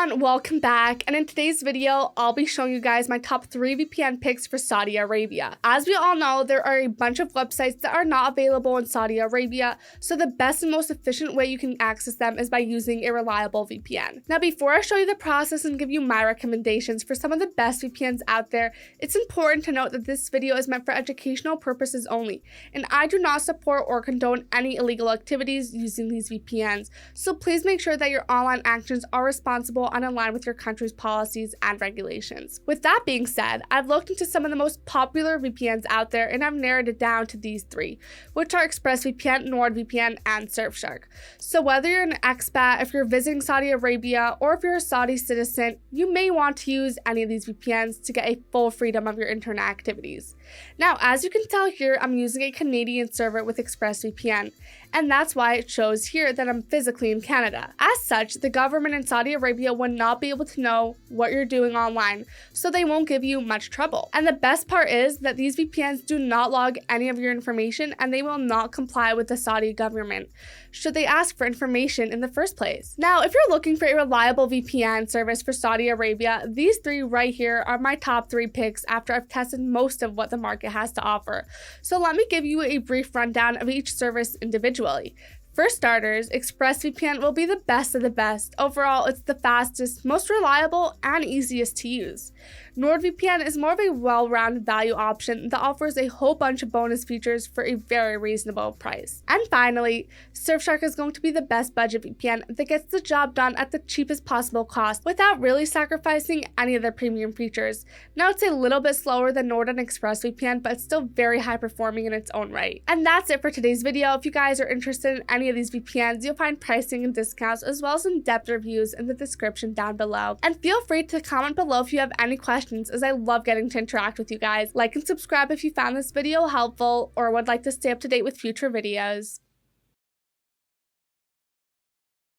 everyone, welcome back, and in today's video, I'll be showing you guys my top 3 VPN picks for Saudi Arabia. As we all know, there are a bunch of websites that are not available in Saudi Arabia, so the best and most efficient way you can access them is by using a reliable VPN. Now, before I show you the process and give you my recommendations for some of the best VPNs out there, it's important to note that this video is meant for educational purposes only, and I do not support or condone any illegal activities using these VPNs, so please make sure that your online actions are responsible and in line with your country's policies and regulations. With that being said, I've looked into some of the most popular VPNs out there and I've narrowed it down to these 3, which are ExpressVPN, NordVPN, and Surfshark. So whether you're an expat, if you're visiting Saudi Arabia, or if you're a Saudi citizen, you may want to use any of these VPNs to get a full freedom of your internet activities. Now, as you can tell here, I'm using a Canadian server with ExpressVPN, and that's why it shows here that I'm physically in Canada. As such, the government in Saudi Arabia will not be able to know what you're doing online, so they won't give you much trouble. And the best part is that these VPNs do not log any of your information and they will not comply with the Saudi government should they ask for information in the first place. Now, if you're looking for a reliable VPN service for Saudi Arabia, these 3 right here are my top 3 picks after I've tested most of what the market has to offer. So let me give you a brief rundown of each service individually. For starters, ExpressVPN will be the best of the best. Overall, it's the fastest, most reliable, and easiest to use. NordVPN is more of a well-rounded value option that offers a whole bunch of bonus features for a very reasonable price. And finally, Surfshark is going to be the best budget VPN that gets the job done at the cheapest possible cost without really sacrificing any of the premium features. Now, it's a little bit slower than Nord and ExpressVPN, but it's still very high performing in its own right. And that's it for today's video. If you guys are interested in any of these VPNs, you'll find pricing and discounts as well as in-depth reviews in the description down below. And feel free to comment below if you have any questions, as I love getting to interact with you guys. Like and subscribe if you found this video helpful or would like to stay up to date with future videos.